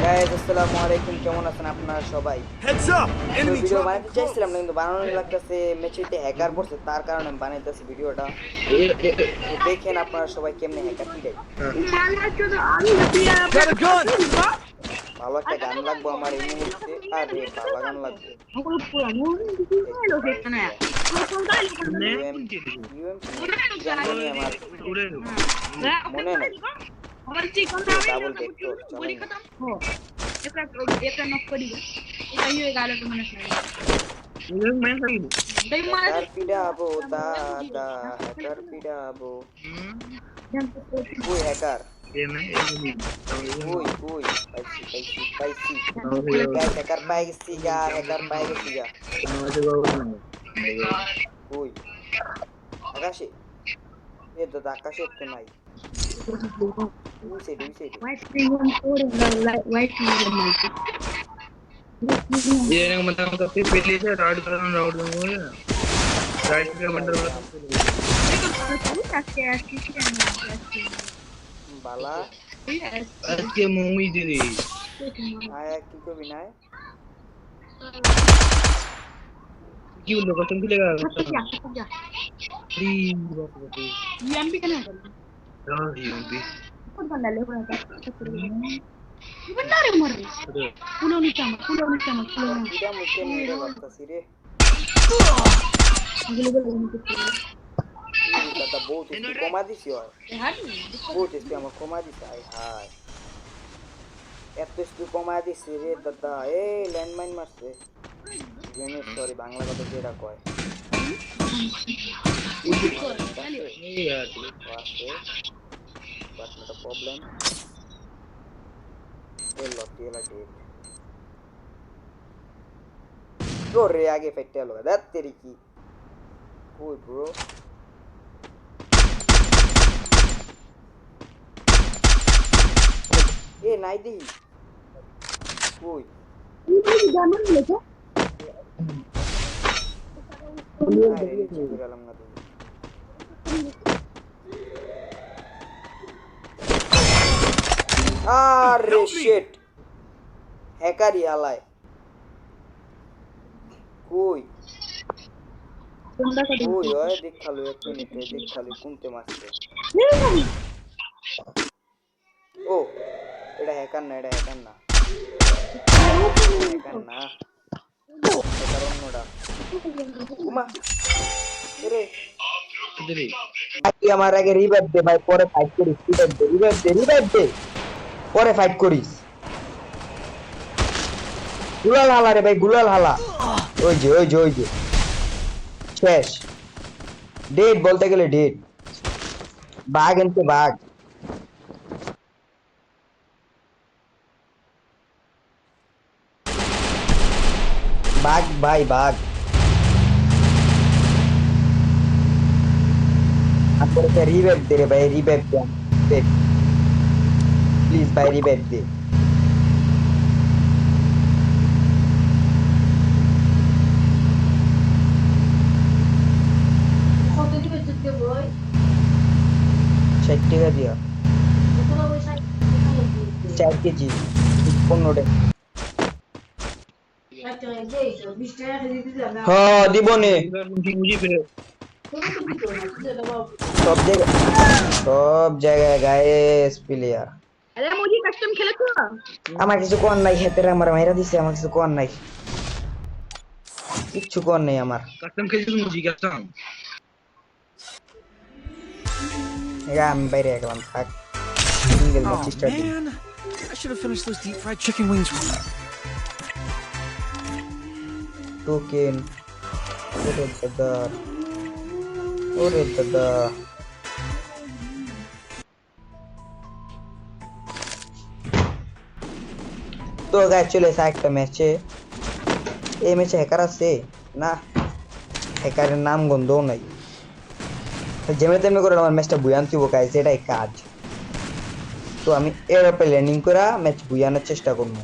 Guys আসসালামু আলাইকুম, কেমন আছেন আপনারা সবাই? Heads up! তো Enemy ভিডিও dropping বানাইতে close! চাইছিলাম না, কিন্তু বানানো লাগতেছে মেচেতে হ্যাকার পড়ছে, তার কারণে আমি বানাইতেছি ভিডিওটা। তো দেখেন আপনারা সবাই কেমনে হ্যাকার পিটাই। Got a gun! ভালো একটা গান লাগবে আমার এই মুহূর্তে। আরে ভালো গান লাগবে। এই তো পাইছি গা। ইউএমপি কি গান জানি আমার মনে নাই। ও ডাবল ভেক্টর চলেন না। হ্যাকার পিডাবো দাদা, হ্যাকার পিডাবো। ওই হ্যাকার, ওই ওই পাইছি পাইছি পাইছি। গাইস হ্যাকার পাই গেছি গা, হ্যাকার পাই গেছি গা। ওই আকাশে, এ দাদা আকাশে তো নাই। ওই সাইডে ওই সাইডে। বালা আয়া কি করবি নাই? এটা পিডা মুখে মেরে ভাবতাছি রে। ই দাদা বহুত একটু কমা দিছি হয়, বহুত একটু আমার কমা দিছে। আয় হায়, এত একটু কমা দিছে রে দাদা। এই ল্যান্ডমাইন মারছে। গ্রেনেড, সরি বাংলা কথা যেটা কয়। আছে বাট নট আ প্রবলেম। এ লটি এলা ডেট রে আগে ফেটে এলো দ্যাট তেরি কি। কই ব্রো? এ নাই দি কই? আরে নিচে করে এলাম না তুমি। আরে শিট, হ্যাকারই আলায়। কই কই ওই দেখ খালু, এক মিনিট দেখ খালু কোনতে মারছে। ও এটা হ্যাকার না, এটা হ্যাকার না, হ্যাকার না, হ্যাকার অন্যটা। উমা রে আমার আগে রিভাইভ দে ভাই, পরে ফাইট করিস। রিভাইভ দে, রিভাইভ দে, রিভাইভ দে, পরে ফাইট করিস। গুলাল হালা রে ভাই, গুলাল হালা। ওই যে ওই যে ওই যে শেষ। ডেট বলতে গেলে ডেট। বাঘ এনতে বাঘ। বাঘ ভাই বাঘ। আপনাকে রিভাইভ দে রে ভাই, রিভাইভ দে প্লিজ ভাই, রিভাইভ দে। ষাট টাকা দিয়া 4 কেজি 15 টাকা। হ্যাঁ দিব নে। সব জায়গায় গায়েস প্লেয়ার। আমার কিছু কোয়ার নাই, হেতের আমার মাইরা দিছে, আমার কিছু কোয়ার নাই, কিচ্ছু কোয়ার নেই আমার। আমি বাইরে গেলাম, থাক। সিঙ্গেল ম্যাচ Oh স্টার্ট দিন। man, I should have finished those deep fried chicken wings. Token, ওরে দাদা, ওরে দাদা। তো গাইস চলে এসে একটা ম্যাচে। এই ম্যাচে হ্যাকার আছে না, হ্যাকারের নাম গন্ধও নাই। যেমনি তেমনি করে আমার ম্যাচটা বুয়ান দিব গাইস, এটাই কাজ। তো আমি এর উপরে ল্যান্ডিং করে ম্যাচ বুয়ানোর চেষ্টা করবো।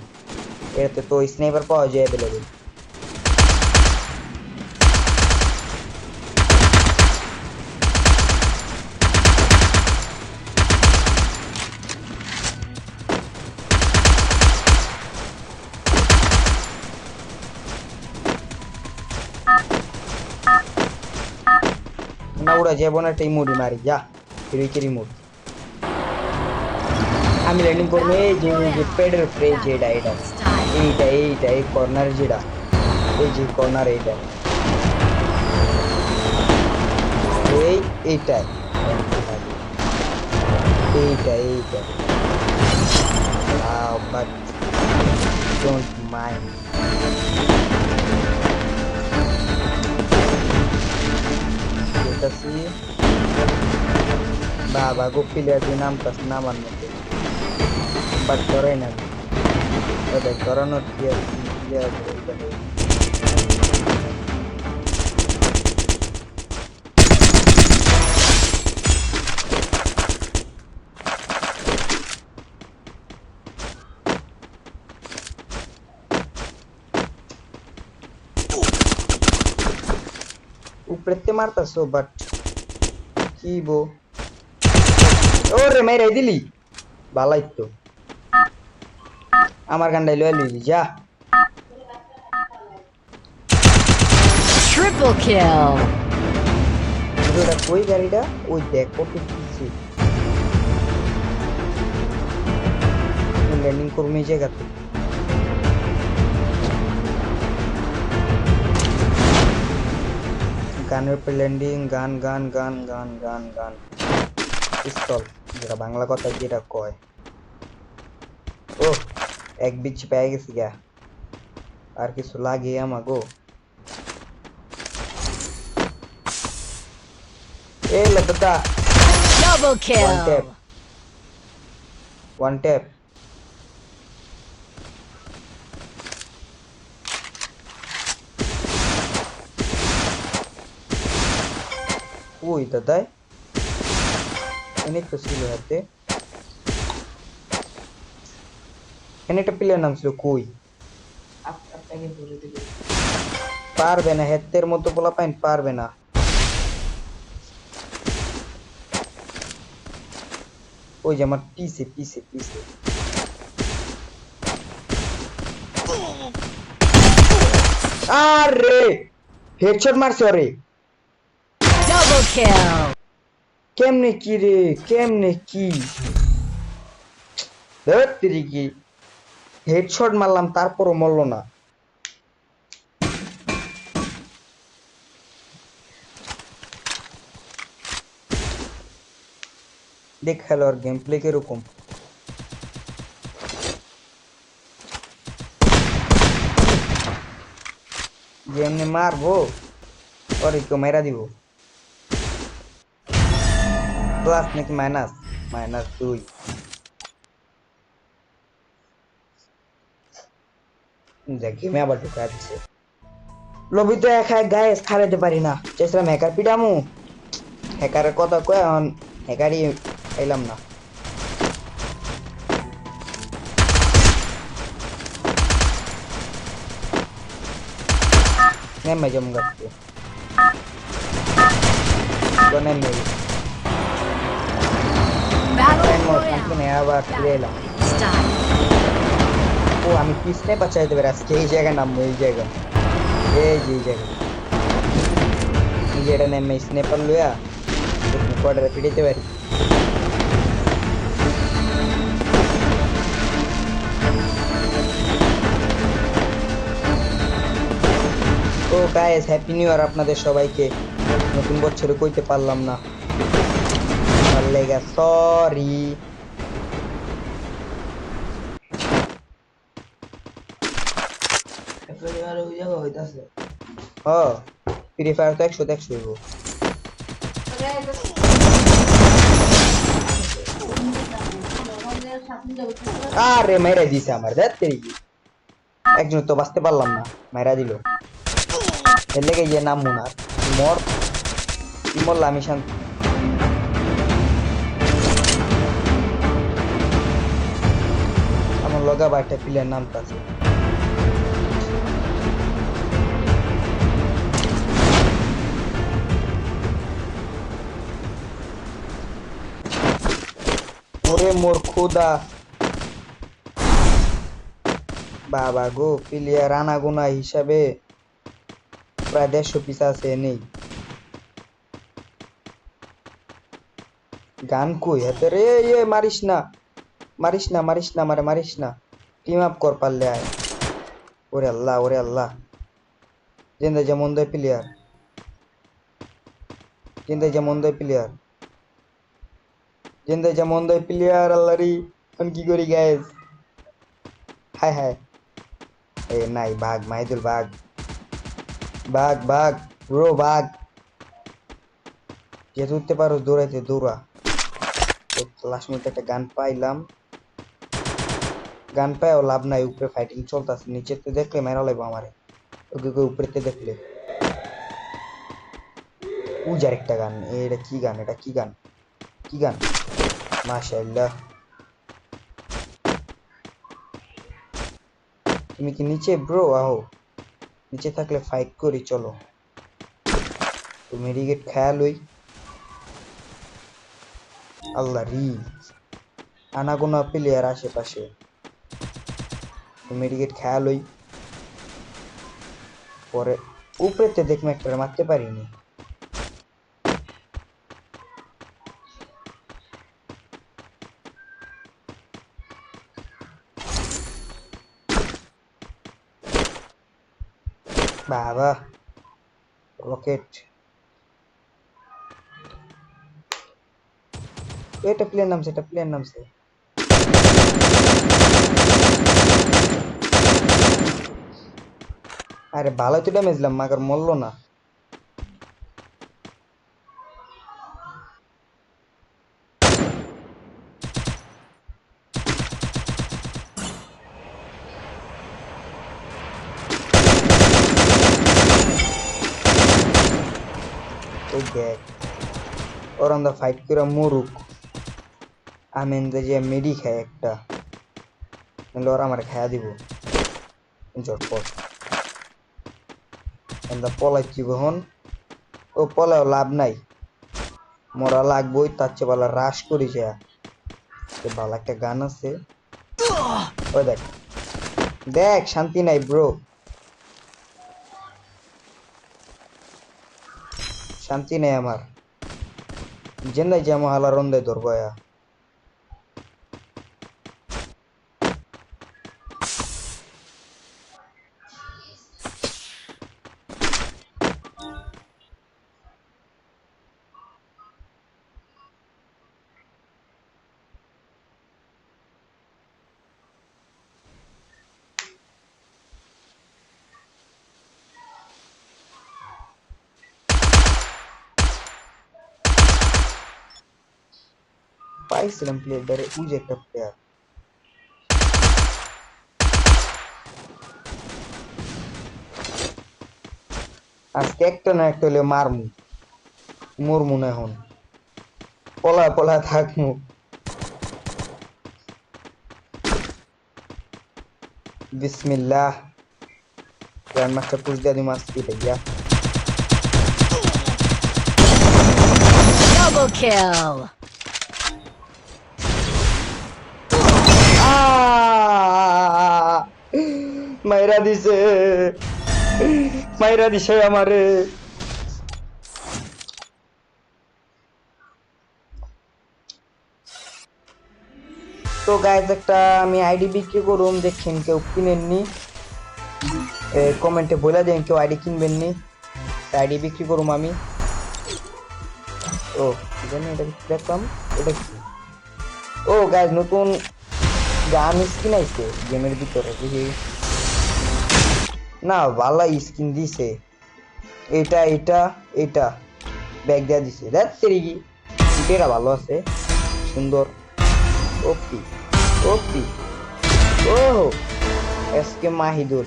এটাতে তো স্নাইপার পাওয়া যায় অ্যাভেলেবেল। না উড়া যাবো না টাই মুড়ি মারি যা ফিরে রিমোট আমি ল্যান্ডিং করবো এই যে পেডের উপরে এই যে এইটা এই কর্নার যেটা এই যে কর্নার এইটা এইটা এইটা but don't mind দেখতেছি বাবা গোপিলিয়া যে নামটা নামার মধ্যে বাট ধরাই না ওদের ধরানোর কি আছে উপরেতে মারতাছো বাট কি বো ওরে মেরে দিলি ভালাই তো আমার গান্ডাই লয়ে লইলি যা Triple kill. ওটা কই গাড়িটা ওই দেখ কত কিছু ল্যান্ডিং করবো এই জায়গাতে গানের উপর ল্যান্ডিং গান গান গান গান গান গান পিস্তল যেটা বাংলা কথা যেটা কয় ও এক বিচ পেয়ে গেছি গা আর কিছু লাগে আমাগো এ লবদা Double kill. One tap. Uy, daday. Ini ছিল হাতে এনে একটা প্লেয়ার নাম ছিল কই আপনাকে বলে দিল পারবে না হেতের মতো পোলা পাইন পারবে না ওই যে আমার পিছে আরে হেডশট মারছে রে Double kill. কেমনে কি রে কেমনে কি ধরতেরি কি হেডশট মারলাম তারপরও মরলো না দেখ খেলোয়ার গেম প্লে কিরকম যেমনি মারবো পরে কেউ মেরা দিব প্লাস নাকি মাইনাস -2 দেখ গেমে আবার ঢুকা দিচ্ছে লবি তো একা গায়েস খারাইতে পারি না চেষ্টা হ্যাকার পিটামু হ্যাকারের কথা কয় এখন হ্যাকারই এলাম না নেমে জম গাছে নেমে Battle আমি আবার ফিরে এলাম style. ও আমি পিছনে বাঁচাইতে পারি আজকে এই জায়গায় নামবো এই জায়গায় এই জায়গায় এই যে এটা নেমে স্নেপার লইয়া কোয়ার্টারে ফিরিতে পারি ও গাইস হ্যাপি নিউ ইয়ার আপনাদের সবাইকে নতুন বছরে কইতে পারলাম না সরি ফ্রি ফায়ার তো 100 হইব আরে মেরে দিছে আমার দেখতে একজন তো বাঁচতে পারলাম না মেরা দিল এর লেগে যে নাম মুনার মর কি মরলাম আমি শান্তি আমার লগা বা একটা প্লেয়ার নামটা আছে ওরে মোর খোদা বাবা গো প্লেয়ার আনাগোনা হিসাবে প্রায় 150 পিস আছে নেই গান কই হাতে রে মারিস না মারিস না টিম আপ কর পারলে আয় ওরে আল্লাহ জিন্দা যেমন দেয় প্লেয়ার আল্লাহরি এখন কি করি গাইস হায় এ নাই ভাগ মাইদুল ভাগ ব্রো ভাগ যে ধরতে পারো দৌড়াইতে দৌড়া লাস্ট মিনিটে একটা গান পাইলাম গান পাইও লাভ নাই উপরে ফাইটিং চলতেছে নিচেতে দেখলে মেরা লাগবে আমারে ওকে উপরেতে দেখলে উজার একটা গান এটা কি গান মাশাআল্লাহ তুমি কি নিচে ব্রো আহো নিচে থাকলে ফাইট করি চলো তো মেডিকেট খেয়াল হই আল্লাহ রি আনাগোনা প্লেয়ার আশেপাশে মেডিকেট খেয়াল হই পরে উপরেতে দেখবে একটা মারতে পারিনি বাবা রকেট এটা প্লেন নামছে আরে ভালোই তো ড্যামেজ দিলাম মাগার মরলো না এই দেখ ওর আমরা ফাইট করে মরুক আমি যে মেডি খাই একটা নাহলে ওরা আমার খায়া দিব ঝটপট আমরা পলাইছি কখন ও পলাও লাভ নাই মরা লাগবই তার চেয়ে ভালো রাশ করি যা ভালো একটা গান আছে ওই দেখ শান্তি নাই ব্রো শান্তি নেই আমার জেন্দাই যে আমার হালা রন্দে ধরবয়া পাইছিলাম প্লেয়ার ওই যে একটা প্লেয়ার আজকে একটা না একটা হলে মরমু না এখন পলা থাকমু বিসমিল্লাহ গ্র্যান্ড মাস্টার পুশ দিয়া দিম আজকে ভাইয়া Double kill. মাইরা দিছে আমারে তো গাইজ একটা আমি আইডি বিক্রি করুম দেখছেন কেউ কিনেননি কমেন্টে বলে দেন কেউ আইডি কিনবেন নি আইডি বিক্রি করুম আমি ও জানি এটা দেখলাম এটা কি ও গাইজ নতুন গান স্কিন আইছে গেমের ভিতরে দেখি না ভালো স্কিন দিছে এটা ব্যাগ দেয়া দিছে দেখ তেরি কি এটা ভালো আছে সুন্দর ওপি ও এসকে মাহিদুল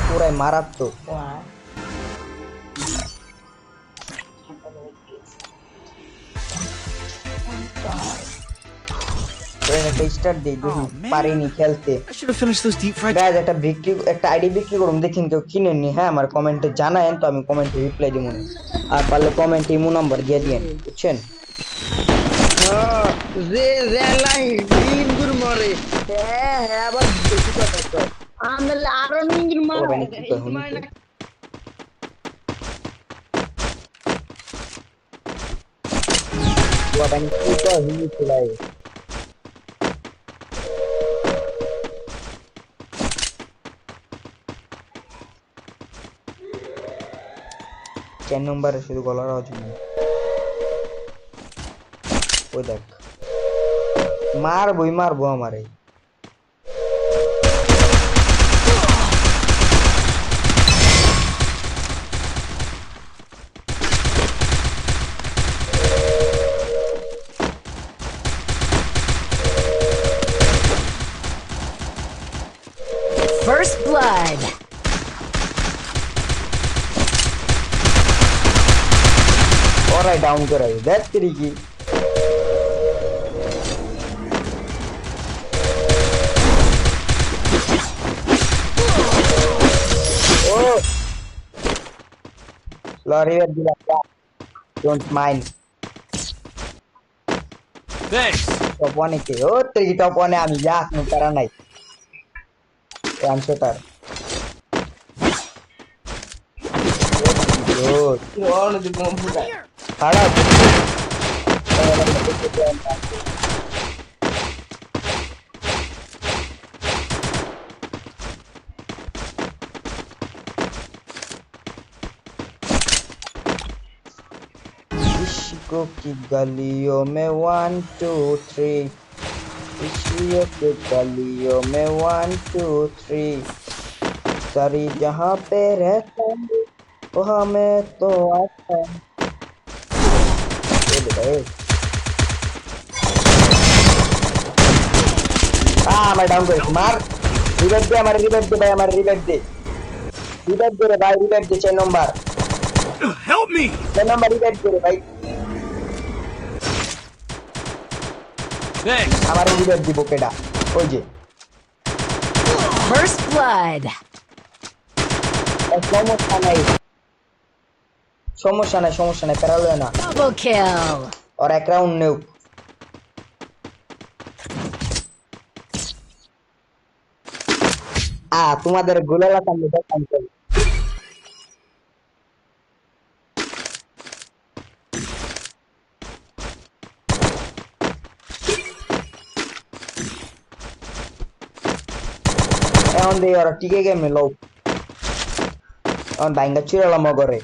পুরাই মারাত্মক স্টার্ট দেই পারিনি খেলতে I should have finished those deep fried. Guys একটা আইডি বিক্রি করুন দেখেন কেউ কিনেননি হ্যাঁ আমার কমেন্টে জানায়েন তো আমি কমেন্টে রিপ্লাই দিব আর পারলে কমেন্টে ইমো নাম্বার দিয়ে দিয়েন বুঝছেন যে জেলাই দিন গুর মরে হ্যাঁ আবার বেশি কথা ಆಮೇಲೆ ಆರೋನ್ ಹಿಂಗಿನ ও ভাই কি কয় হুনি ও ভাই কি কয় হুনি ভাই চার নম্বরে শুধু গলার আওয়াজ শুনি ওই দেখ মারবো আমারে First blood. ওরাই ডাউন করে দেখ তেরি কি ও লরি এর দিলা ডোন্ট মাইন্ড Thanks. টপ ওয়ানে কে ও তেরি টপ ওয়ানে আমি যা কোনো করা নাই আনসার খারাপ इश्कों की गलियों में 1 2 3 इश्कों की गलियों में 1 2 3 सारी जहाँ पे रहता हूँ वहाँ मैं तो आता हूँ मैं डाउन कर मार रिवाइव दे हमारे रिवाइव दे भाई हमारे रिवाइव दे रे भाई रिवाइव दे 6 number Help me! 6 number revive दे रे भाई Thanks. हमारे रिवाइव दी बोकेडा ओए जे First blood. সমস্যা নাই প্যারা লয় না Double kill. और एक राउंड নেও তোমাদের গোলালা সামনে দেখান করি এখন দিয়ে ওরা টিকে গেমে লোক এখন বাইঙ্গা চিরালাম করে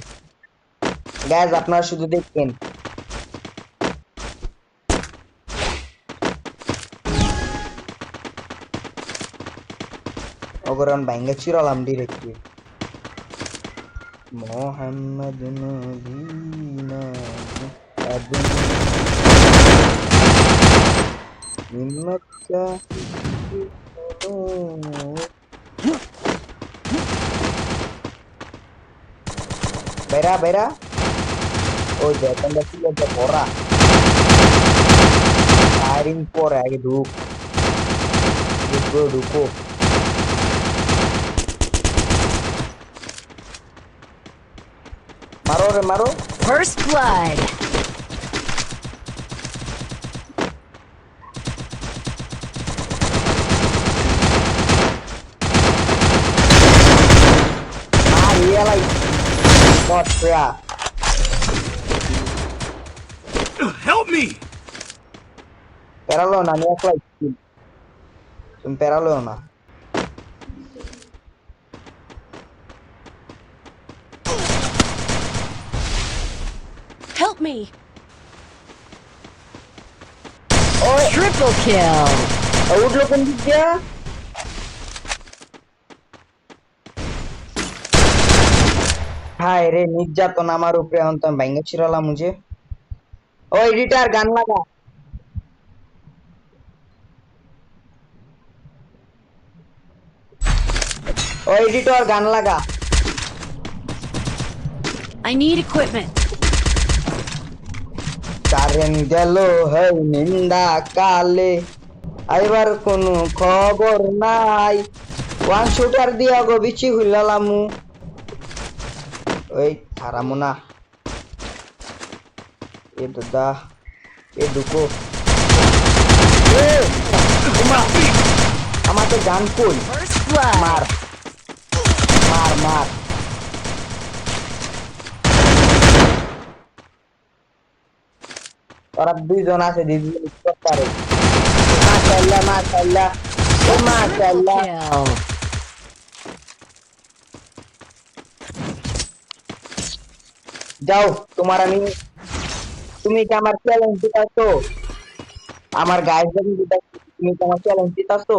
গাইজ আপনারা শুধু দেখেন ওগরান বাইঙ্গা চিরালাম ডিরেক্টলি মোহাম্মদ নবীনা আদম নিম্মকা বেরা ওই যে তোমরা কি বলতে পড়া ফায়ারিং পরে আগে ঢুকো মারো First blood. Really not fair Help me! পেরালো না আমি একলাই তুমি পেরালো না Help me. ওই Triple kill. উঠলো কোন দিক দিয়া হায় রে নির্যাতন আমার উপরে এখন তো আমি ভাঙ্গা ছিড়ালাম মুঝে ও এডিটার গান লাগা ও এডিটর গান লাগা I need equipment. কারেন্ট গেল হয় নিন্দা কালে আইবার কোনো খবর নাই ওয়ান শুটার দিয়া গো বিচি হইলালামু ওই হারামু না এ দাদা এ ঢুকো এ উমা আমাকে গান কই First মার blood. মার মার ওরা দুইজন আছে দুইজন পারে মাশাআল্লাহ মাশাআল্লাহ ও Triple মাশাআল্লাহ kill. যাও তোমার আমি তুমি কি আমার চ্যালেঞ্জ জিতাছো আমার গাইস যখন জিতাছো তুমি কি আমার চ্যালেঞ্জ জিতাছো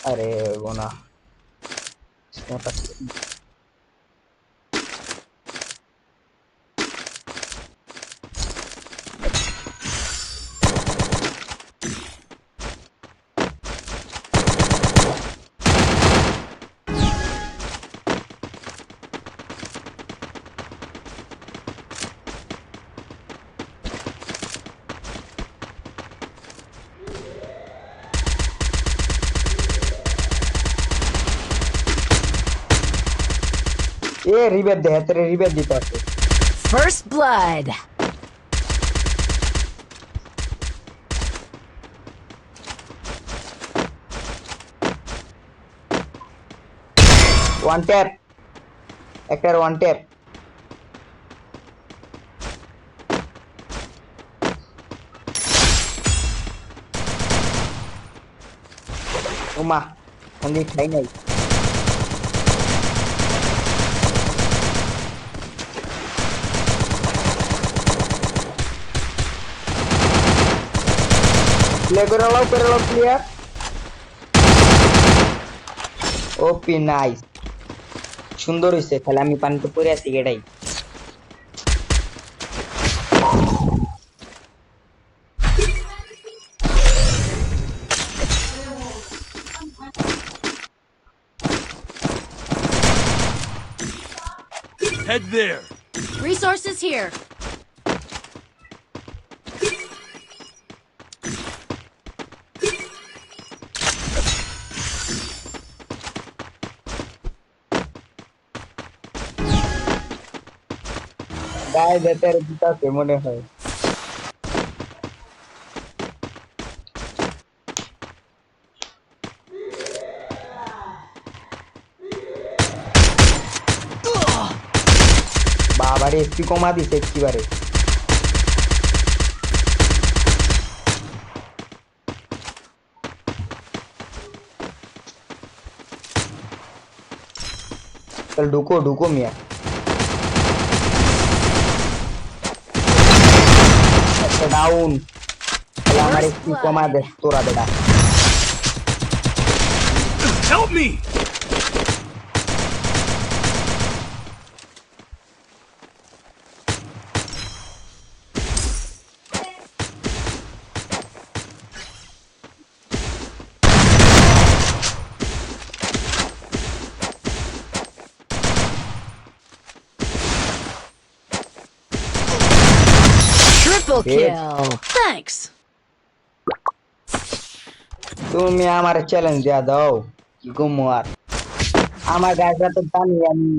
আরে গোনা এ রিবেট দে হাতে রিবেট দিতে আছে First blood. ওয়ান ট্যাপ একটার ওয়ান ট্যাপ ওমা আমি খাই নাই প্লে করে লাও ক্লিয়ার ওপি নাইস সুন্দর হইছে তাহলে আমি পানিতে পড়ে আছি এটাই Head there. Resources here. গায়ে যেতে দিতে মনে হয় বাবারে একটু কমা দিছে একেবারে चल ढुको ढुको मियाँ अच्छा डाउन चल हमारे की कमा दे तोरा बेटा Help me! Triple Bitch. kill. Thanks. তুমি আমার চ্যালেঞ্জ দিয়া দাও কি কমু আর আমার গাছটা তো জানি আমি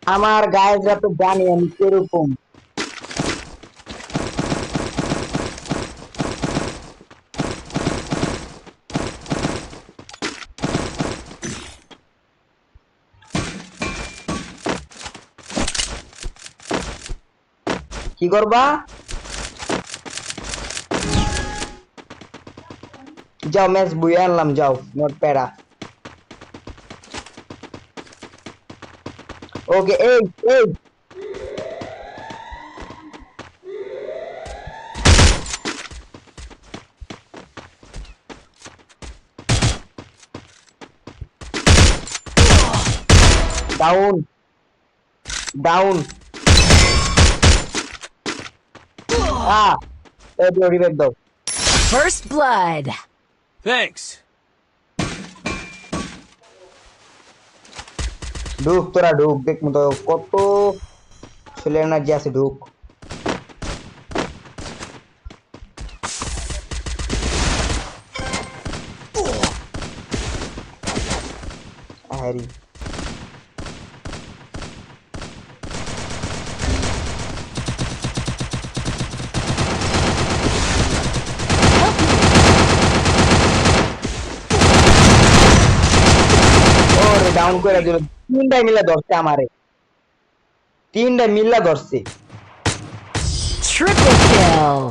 আমার গাছটা তো জানি আমি কিরকম কি করবা যাও ম্যাচ বুয়ে আনলাম যাও নোট প্যারা ওকে এই এই ডাউন ডাউন এই রিভাইভ দাও First blood. Thanks. ঢুক তোরা ঢুক দেখ মতো কত ছেলে এনার্জি আছে ঢুক হ্যারি ডাউন করে দিল, তিনটাই মিলা ধরছে আমারে, তিনটা মিল্লা ধরছে। Triple kill.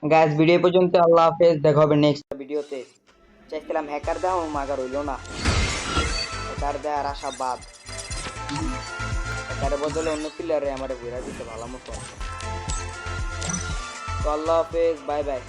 গাইস ভিডিও পর্যন্ত, আল্লাহ হাফেজ, দেখা হবে নেক্সট ভিডিওতে। চাইছিলাম হ্যাকার দাও, মাগার হইলো না, হ্যাকার দেওয়ার আশা বাদ, হ্যাকারের বদলে অন্য প্লেয়ারে আমারে ঘুরা দিতে ভালো মতো। তো আল্লাহ হাফেজ, বাই বাই।